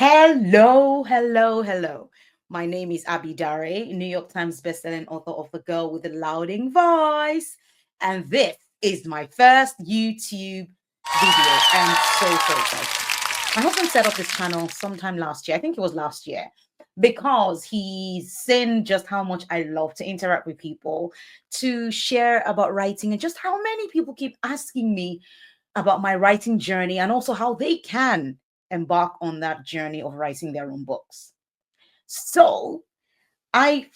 Hello, hello, hello. My name is Abby Dare, New York Times bestselling author of The Girl with the Louding Voice. And this is my first YouTube video. I'm so excited. My husband set up this channel sometime last year. I think it was last year because he's seen just how much I love to interact with people, to share about writing, and just how many people keep asking me about my writing journey and also how they can embark on that journey of writing their own books. So,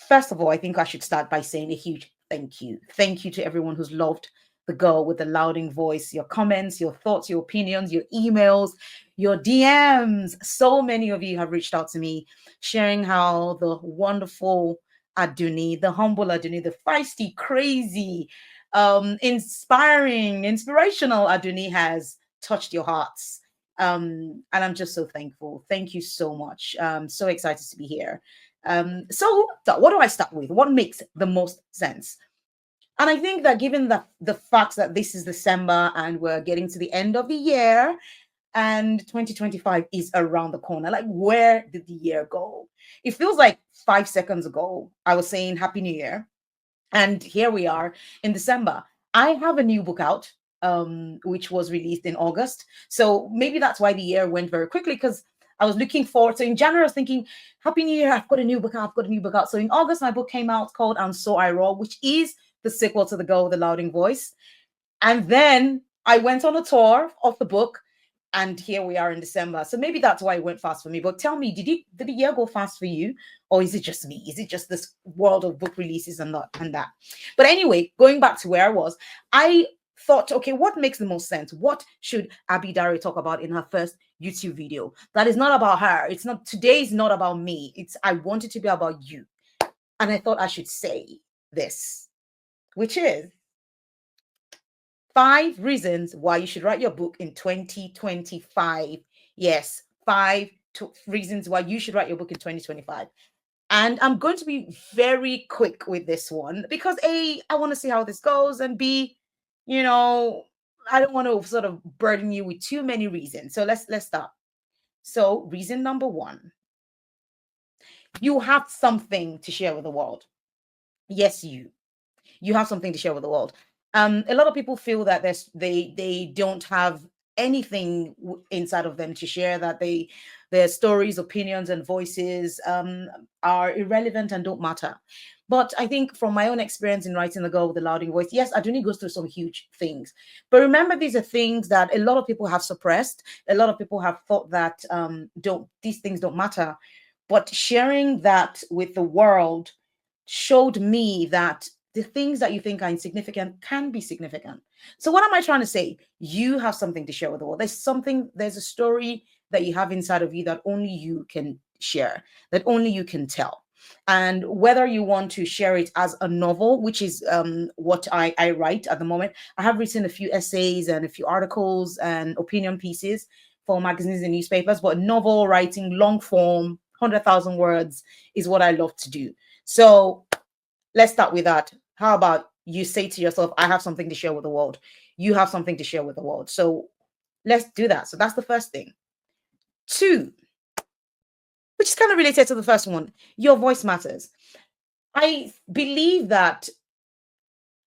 first of all, I think I should start by saying a huge thank you. Thank you to everyone who's loved The Girl with the Louding Voice, your comments, your thoughts, your opinions, your emails, your DMs. So many of you have reached out to me sharing how the wonderful Aduni, the humble Aduni, the feisty, crazy, inspirational Aduni has touched your hearts. And I'm just so thankful. Thank you so much. So excited to be here. So what do I start with? What makes the most sense? And I think that given the fact that this is December and we're getting to the end of the year and 2025 is around the corner, like where did the year go? It feels like 5 seconds ago, I was saying Happy New Year. And here we are in December. I have a new book out, which was released in August. So maybe that's why the year went very quickly because I was looking forward. So in January, I was thinking, Happy New Year, I've got a new book out, I've got a new book out. So in August, my book came out called And So I Roar, which is the sequel to The Girl with the Louding Voice. And then I went on a tour of the book, and here we are in December. So maybe that's why it went fast for me. But tell me, did the year go fast for you, or is it just me? Is it just this world of book releases and that? But anyway, going back to where I was, I thought, okay, what makes the most sense? What should Abby Dari talk about in her first YouTube video? That is not about her. It's not today. Is not about me. I want it to be about you, and I thought I should say this, which is 5 reasons why you should write your book in 2025. Yes, reasons why you should write your book in 2025. And I'm going to be very quick with this one because A, I want to see how this goes, and B, I don't want to sort of burden you with too many reasons. So let's start. So, reason number 1, you have something to share with the world. Yes, you have something to share with the world. A lot of people feel that they don't have anything inside of them to share, that their stories, opinions, and voices are irrelevant and don't matter. But I think from my own experience in writing The Girl with the Louding Voice, yes, Aduni goes through some huge things. But remember, these are things that a lot of people have suppressed. A lot of people have thought that these things don't matter. But sharing that with the world showed me that the things that you think are insignificant can be significant. So, what am I trying to say? You have something to share with the world. There's a story that you have inside of you that only you can share, that only you can tell. And whether you want to share it as a novel, which is what I write at the moment, I have written a few essays and a few articles and opinion pieces for magazines and newspapers, but novel writing, long form, 100,000 words is what I love to do. So let's start with that. How about you say to yourself, I have something to share with the world. You have something to share with the world. So let's do that. So that's the first thing. 2, which is kind of related to the first one, your voice matters. I believe that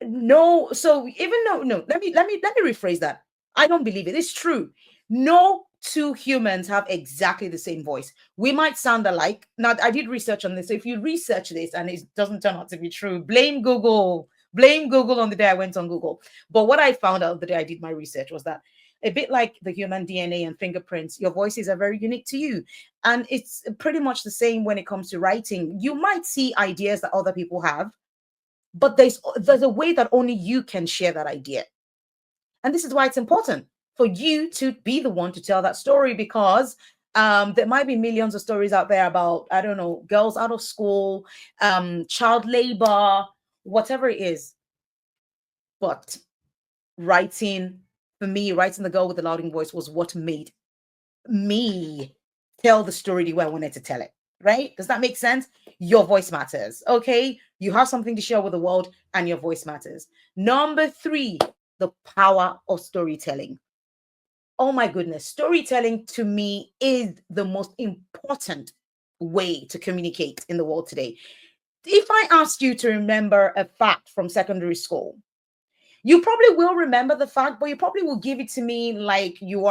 no, so even though no, let me rephrase that. I don't believe it. It's true. No two humans have exactly the same voice. We might sound alike. Now, I did research on this. So if you research this and it doesn't turn out to be true, blame Google. Blame Google on the day I went on Google. But what I found out the day I did my research was that a bit like the human DNA and fingerprints, your voices are very unique to you. And it's pretty much the same when it comes to writing. You might see ideas that other people have, but there's a way that only you can share that idea. And this is why it's important for you to be the one to tell that story, because there might be millions of stories out there about, I don't know, girls out of school, child labor, whatever it is. But for me, writing The Girl with the Louding Voice was what made me tell the story the way I wanted to tell it. Right? Does that make sense? Your voice matters. Okay. You have something to share with the world, and your voice matters. Number 3, the power of storytelling. Oh my goodness, storytelling to me is the most important way to communicate in the world today. If I asked you to remember a fact from secondary school, you probably will remember the fact, but you probably will give it to me like you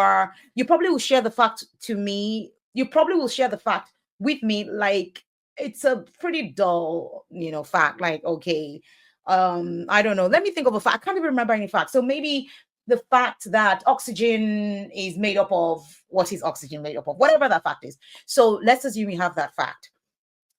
probably will share the fact to me. You probably will share the fact with me like it's a pretty dull, fact. Like, okay, I don't know. Let me think of a fact. I can't even remember any fact. So maybe the fact that oxygen is made up of what is oxygen made up of, whatever that fact is. So let's assume you have that fact.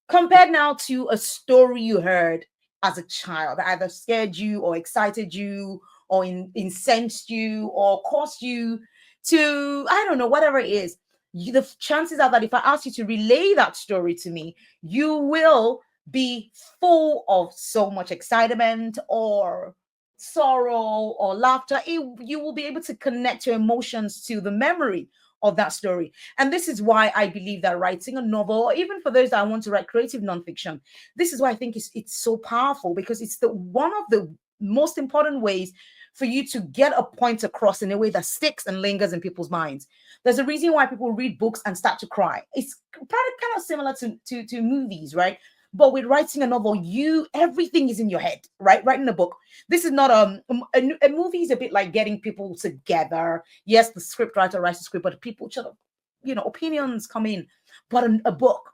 Compared now to a story you heard as a child that either scared you or excited you or incensed you or caused you to, I don't know, whatever it is, the chances are that if I ask you to relay that story to me, you will be full of so much excitement or sorrow or laughter. You will be able to connect your emotions to the memory of that story. And this is why I believe that writing a novel, or even for those that want to write creative nonfiction, this is why I think it's so powerful, because it's the one of the most important ways for you to get a point across in a way that sticks and lingers in people's minds. There's a reason why people read books and start to cry. It's probably kind of similar to movies, right? But with writing a novel, everything is in your head, right? Writing a book. This is not a movie is a bit like getting people together. Yes, the script writer writes the script, but people sort of, opinions come in. But a book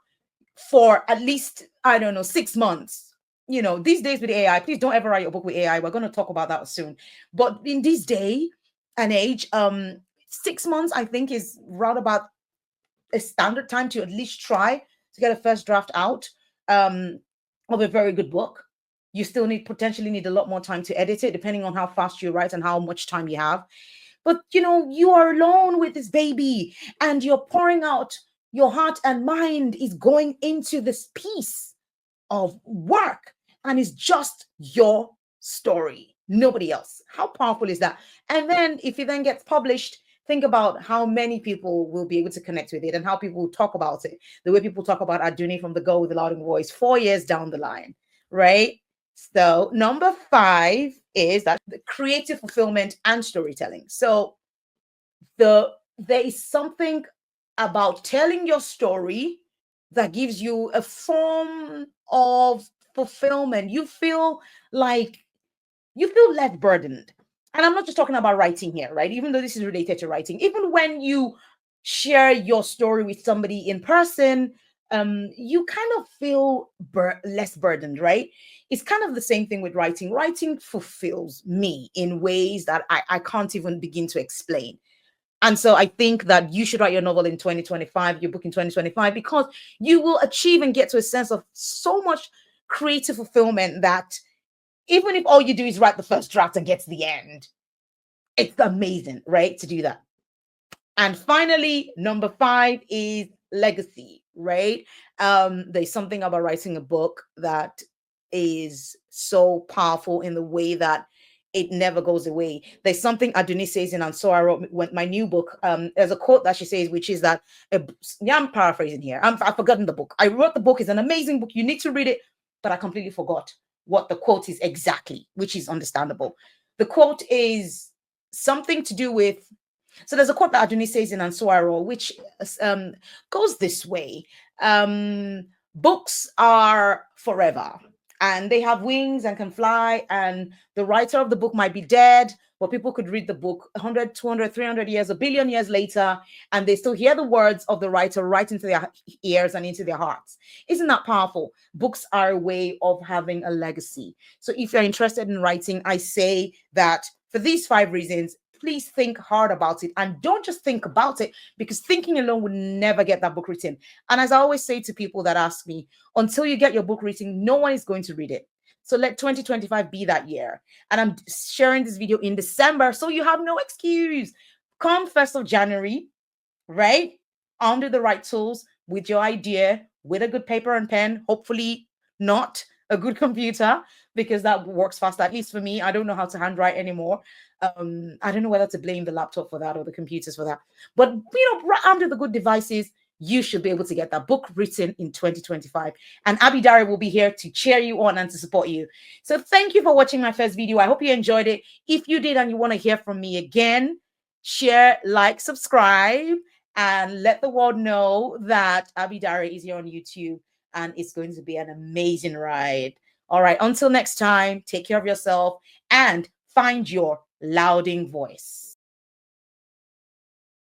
for at least, I don't know, 6 months. These days with AI, please don't ever write your book with AI. We're going to talk about that soon. But in this day and age, 6 months, I think, is round about a standard time to at least try to get a first draft out of a very good book. You still potentially need a lot more time to edit it, depending on how fast you write and how much time you have. But you are alone with this baby and you're pouring out your heart and mind is going into this piece of work, and it's just your story, nobody else. How powerful is that? And then if it then gets published, think about how many people will be able to connect with it and how people will talk about it. The way people talk about Aduni from The Girl with the Loud Voice 4 years down the line, right? So number 5 is that the creative fulfillment and storytelling. So there is something about telling your story that gives you a form of fulfillment. You feel less burdened. And I'm not just talking about writing here, right? Even though this is related to writing, even when you share your story with somebody in person, you kind of feel less burdened, right? It's kind of the same thing with writing. Writing fulfills me in ways that I can't even begin to explain. And so I think that you should write your novel in 2025, your book in 2025, because you will achieve and get to a sense of so much creative fulfillment that even if all you do is write the first draft and get to the end, it's amazing, right? To do that. And finally, number 5 is legacy, right? There's something about writing a book that is so powerful in the way that it never goes away. There's something Aduni says in And So I Wrote my new book. There's a quote that she says, which is that, I'm paraphrasing here. I've forgotten the book. I wrote the book. It's an amazing book. You need to read it. But I completely forgot what the quote is exactly, which is understandable. The quote is something to do with, so there's a quote that Aduni says in And So I Wrote, which goes this way. Books are forever and they have wings and can fly, and the writer of the book might be dead, but people could read the book 100, 200, 300 years, a billion years later, and they still hear the words of the writer right into their ears and into their hearts. Isn't that powerful? Books are a way of having a legacy. So if you're interested in writing, I say that for these 5 reasons, please think hard about it, and don't just think about it, because thinking alone would never get that book written. And as I always say to people that ask me, until you get your book written, no one is going to read it. So let 2025 be that year. And I'm sharing this video in December, so you have no excuse. Come 1st of January, right? Under the right tools, with your idea, with a good paper and pen, hopefully not a good computer, because that works fast. At least for me, I don't know how to handwrite anymore. I don't know whether to blame the laptop for that or the computers for that. But right under the good devices, you should be able to get that book written in 2025. And Abidari will be here to cheer you on and to support you. So thank you for watching my first video. I hope you enjoyed it. If you did and you want to hear from me again, share, like, subscribe, and let the world know that Abidare is here on YouTube, and it's going to be an amazing ride. All right, until next time, take care of yourself and find your louding voice.